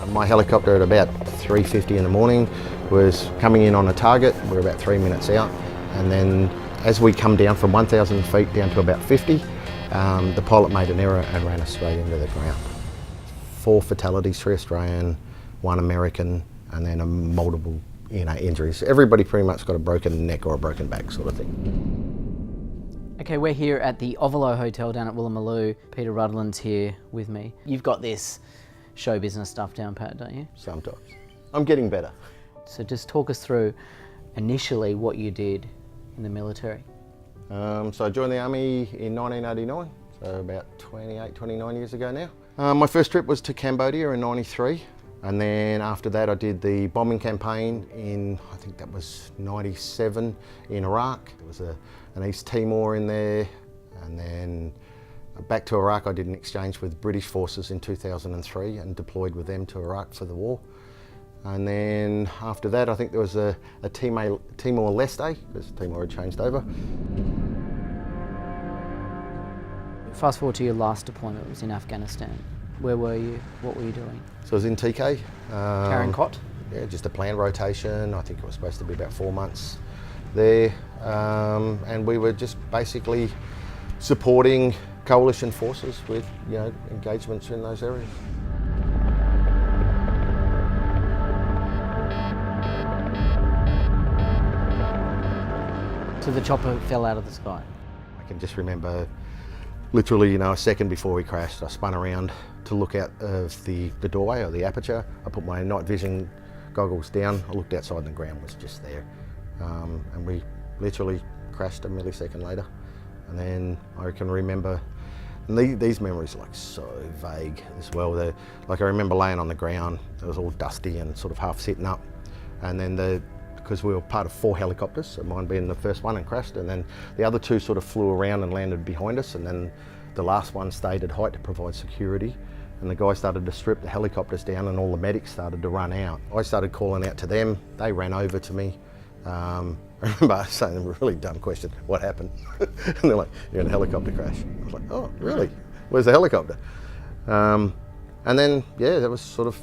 My helicopter at about 3:50 in the morning was coming in on a target. We're about 3 minutes out, and then as we come down from 1,000 feet down to about 50, the pilot made an error and ran us straight into the ground. 4 fatalities, 3 Australian, 1 American, and then multiple injuries. Everybody pretty much got a broken neck or a broken back sort of thing. Okay, we're here at the Ovolo Hotel down at Woolloomooloo. Peter Rudland's here with me. You've got this show business stuff down pat, don't you? Sometimes. I'm getting better. So just talk us through initially what you did in the military. So I joined the Army in 1989, so about 28, 29 years ago now. My first trip was to Cambodia in '93, and then after that I did the bombing campaign in, I think that was '97 in Iraq. There was an East Timor in there, and then back to Iraq. I did an exchange with British forces in 2003 and deployed with them to Iraq for the war. And then after that, I think there was a Timor-Leste, because Timor had changed over. Fast forward to your last deployment, it was in Afghanistan. Where were you? What were you doing? So I was in TK. Carrying cot? Yeah, just a planned rotation. I think it was supposed to be about 4 months there. And we were just basically supporting coalition forces with, engagements in those areas. So the chopper fell out of the sky? I can just remember literally, a second before we crashed, I spun around to look out of the doorway or the aperture. I put my night vision goggles down. I looked outside and the ground was just there. And we literally crashed a millisecond later. And then I can remember, and these memories are so vague as well. I remember laying on the ground, it was all dusty and sort of half sitting up. And then because we were part of 4 helicopters, so mine being the first one and crashed, and then the other 2 sort of flew around and landed behind us, and then the last one stayed at height to provide security. And the guy started to strip the helicopters down and all the medics started to run out. I started calling out to them, they ran over to me. I remember saying a really dumb question, what happened? And they're like, you're in a helicopter crash. I was like, oh, really? Where's the helicopter? And then, that was sort of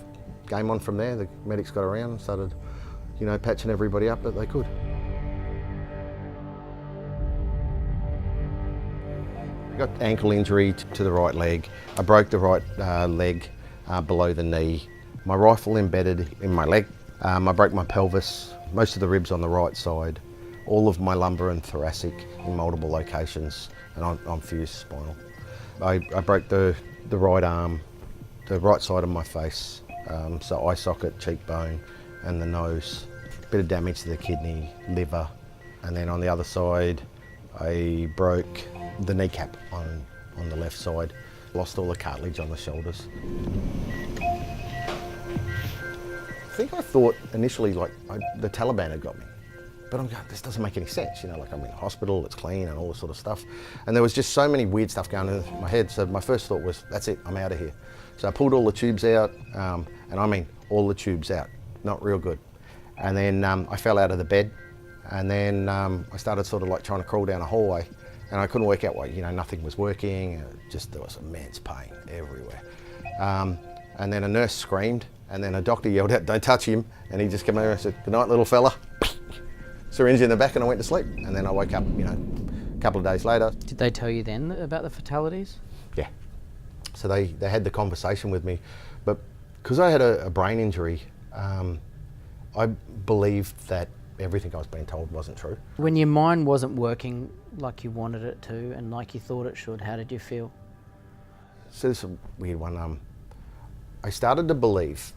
game on from there. The medics got around and started, patching everybody up that they could. I got ankle injury to the right leg. I broke the right leg below the knee. My rifle embedded in my leg. I broke my pelvis, most of the ribs on the right side, all of my lumbar and thoracic in multiple locations, and I'm fused spinal. I broke the right arm, the right side of my face, so eye socket, cheekbone, and the nose. Bit of damage to the kidney, liver, and then on the other side, I broke the kneecap on the left side. Lost all the cartilage on the shoulders. I think I thought initially the Taliban had got me, but I'm going, this doesn't make any sense. I'm in hospital, it's clean and all this sort of stuff. And there was just so many weird stuff going on in my head. So my first thought was, that's it, I'm out of here. So I pulled all the tubes out, and I mean all the tubes out, not real good. And then I fell out of the bed, and then I started sort of trying to crawl down a hallway, and I couldn't work out why, nothing was working. There was immense pain everywhere. And then a nurse screamed, and then a doctor yelled out, don't touch him. And he just came over and said, good night, little fella. Syringe in the back, and I went to sleep. And then I woke up, a couple of days later. Did they tell you then about the fatalities? Yeah. So they had the conversation with me, but because I had a brain injury, I believed that everything I was being told wasn't true. When your mind wasn't working like you wanted it to and like you thought it should, how did you feel? So this is a weird one. I started to believe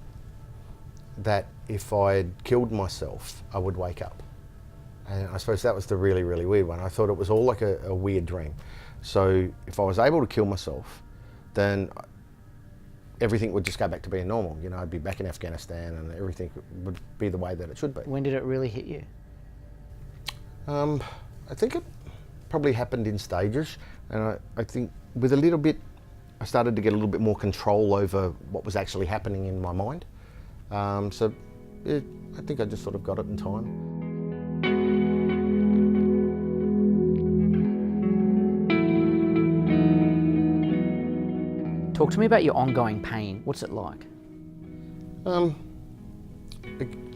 that if I'd killed myself, I would wake up. And I suppose that was the really, really weird one. I thought it was all like a weird dream. So if I was able to kill myself, then everything would just go back to being normal. I'd be back in Afghanistan and everything would be the way that it should be. When did it really hit you? I think it probably happened in stages. And I think with a little bit, I started to get a little bit more control over what was actually happening in my mind. I think I just sort of got it in time. Talk to me about your ongoing pain. What's it like?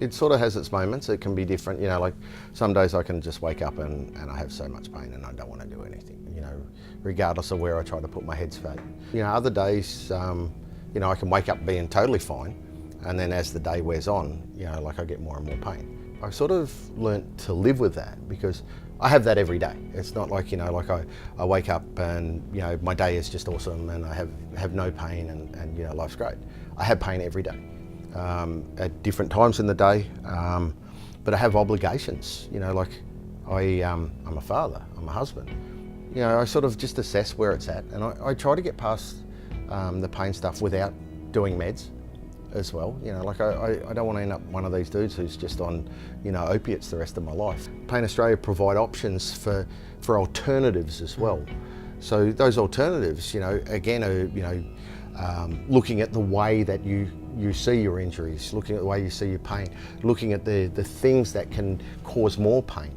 It sort of has its moments. It can be different, you know, like some days I can just wake up and I have so much pain and I don't want to do anything, you know, regardless of where I try to put my headspace. You know, other days, you know, I can wake up being totally fine, and then as the day wears on, you know, like I get more and more pain. I sort of learnt to live with that because I have that every day. It's not like, you know, like I wake up and, you know, my day is just awesome and I have no pain and you know, life's great. I have pain every day. At different times in the day, but I have obligations, you know, like I'm a father, I'm a husband. You know, I sort of just assess where it's at, and I try to get past the pain stuff without doing meds as well. You know, like I don't want to end up one of these dudes who's just on, you know, opiates the rest of my life. Pain Australia provide options for alternatives as well. So those alternatives, you know, again, are, you know, looking at the way that you see your injuries, looking at the way you see your pain, looking at the things that can cause more pain.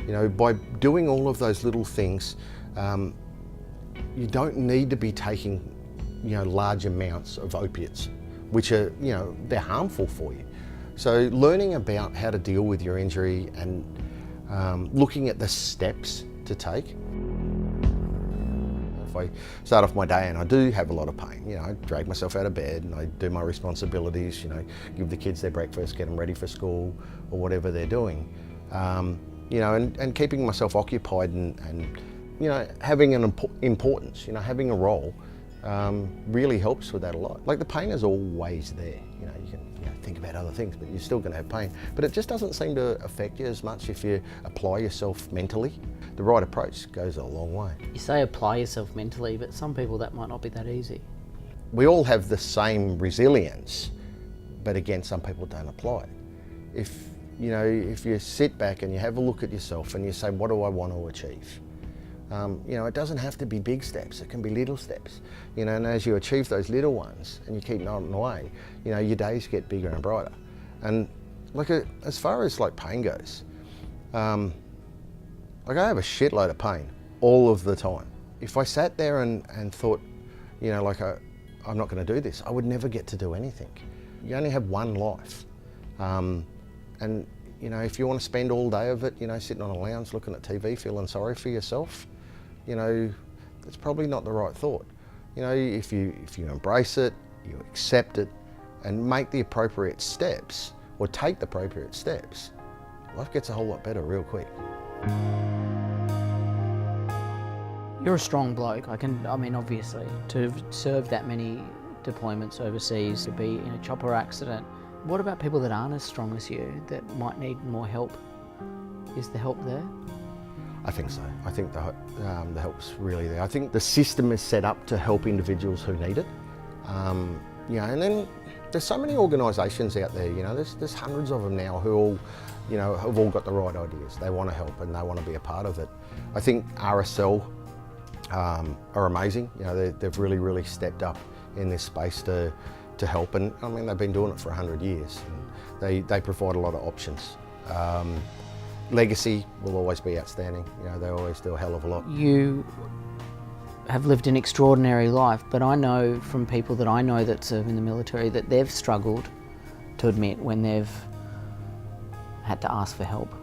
You know, by doing all of those little things, you don't need to be taking, you know, large amounts of opiates, which are, you know, they're harmful for you. So learning about how to deal with your injury and looking at the steps to take. If I start off my day and I do have a lot of pain, you know, I drag myself out of bed and I do my responsibilities, you know, give the kids their breakfast, get them ready for school or whatever they're doing. You know, and keeping myself occupied and you know, having an importance, you know, having a role really helps with that a lot. Like the pain is always there, you know, you can think about other things, but you're still going to have pain. But it just doesn't seem to affect you as much if you apply yourself mentally. The right approach goes a long way. You say apply yourself mentally, but some people that might not be that easy. We all have the same resilience, but again, some people don't apply it. If you sit back and you have a look at yourself and you say, what do I want to achieve? You know, it doesn't have to be big steps, it can be little steps. You know, and as you achieve those little ones and you keep nodding away, you know, your days get bigger and brighter. And like as far as like pain goes, like I have a shitload of pain all of the time. If I sat there and thought, you know, like I'm not going to do this, I would never get to do anything. You only have one life. And you know, if you want to spend all day of it, you know, sitting on a lounge looking at TV, feeling sorry for yourself, you know, it's probably not the right thought. You know, if you embrace it, you accept it, and make the appropriate steps, or take the appropriate steps, life gets a whole lot better real quick. You're a strong bloke. I mean, obviously, to have served that many deployments overseas, to be in a chopper accident. What about people that aren't as strong as you, that might need more help? Is the help there? I think so. I think the help's really there. I think the system is set up to help individuals who need it. You know, and then there's so many organisations out there. You know, there's hundreds of them now who all, you know, have all got the right ideas. They want to help and they want to be a part of it. I think RSL are amazing. You know, they've really stepped up in this space to help, and I mean they've been doing it for 100 years. And they provide a lot of options. Legacy will always be outstanding. You know, they always do a hell of a lot. You have lived an extraordinary life, but I know from people that I know that serve in the military that they've struggled to admit when they've had to ask for help.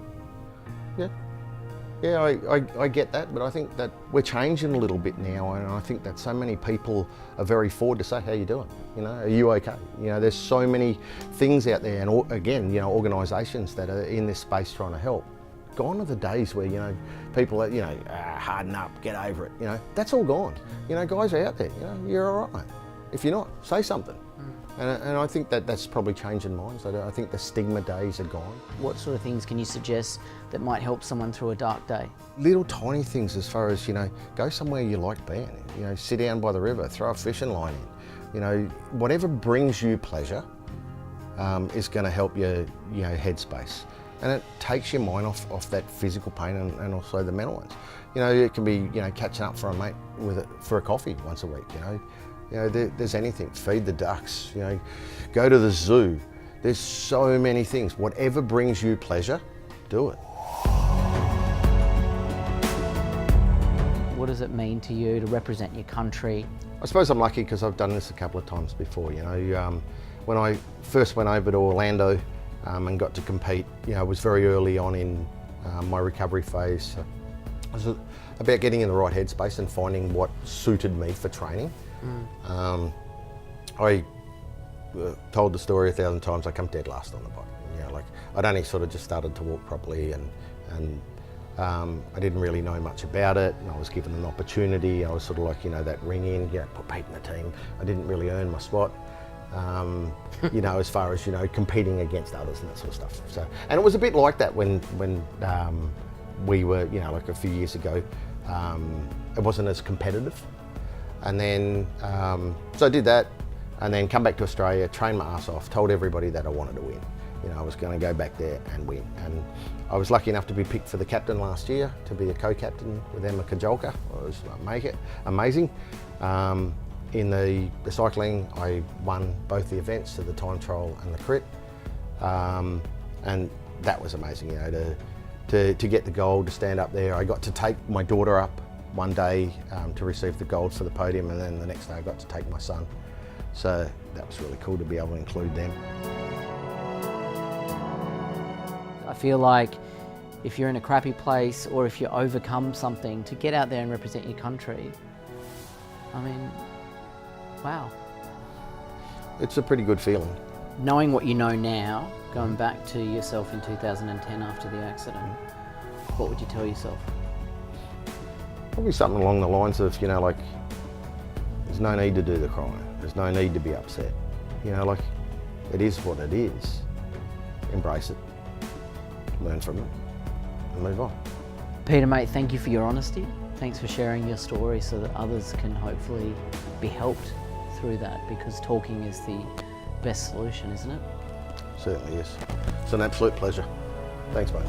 Yeah, I get that, but I think that we're changing a little bit now, and I think that so many people are very forward to say, how you doing? You know, are you okay? You know, there's so many things out there, and again, you know, organisations that are in this space trying to help. Gone are the days where, you know, people are, you know, harden up, get over it, you know, that's all gone. You know, guys are out there, you know, you're all right. If you're not, say something. And I think that's probably changing minds. I think the stigma days are gone. What sort of things can you suggest that might help someone through a dark day? Little tiny things, as far as, you know, go somewhere you like being. You know, sit down by the river, throw a fishing line in. You know, whatever brings you pleasure is going to help your, you know, headspace. And it takes your mind off that physical pain and also the mental ones. You know, it can be, you know, catching up for a mate for a coffee once a week, you know. You know, there's anything, feed the ducks, you know, go to the zoo. There's so many things. Whatever brings you pleasure, do it. What does it mean to you to represent your country? I suppose I'm lucky because I've done this a couple of times before, you know. when I first went over to Orlando and got to compete, you know, it was very early on in my recovery phase. So it was about getting in the right headspace and finding what suited me for training. I told the story 1,000 times. I come dead last on the bike. You know, like I'd only sort of just started to walk properly, and I didn't really know much about it. And I was given an opportunity. I was sort of like, you know, that ring in, you know, put Pete in the team. I didn't really earn my spot. You know, as far as, you know, competing against others and that sort of stuff. So, and it was a bit like that when we were, you know, like a few years ago. It wasn't as competitive. And then, so I did that, and then come back to Australia, trained my ass off, told everybody that I wanted to win. You know, I was going to go back there and win. And I was lucky enough to be picked for the captain last year, to be a co-captain with Emma Kajolka. It was amazing. In the cycling, I won both the events, so the time trial and the crit. And that was amazing, you know, to get the gold, to stand up there. I got to take my daughter up one day to receive the gold for the podium, and then the next day I got to take my son. So that was really cool to be able to include them. I feel like if you're in a crappy place or if you overcome something, to get out there and represent your country, I mean, wow. It's a pretty good feeling. Knowing what you know now, going back to yourself in 2010 after the accident, what would you tell yourself? Probably something along the lines of, you know, like, there's no need to do the crying. There's no need to be upset. You know, like, it is what it is. Embrace it, learn from it, and move on. Peter, mate, thank you for your honesty. Thanks for sharing your story so that others can hopefully be helped through that, because talking is the best solution, isn't it? Certainly is. It's an absolute pleasure. Thanks, mate.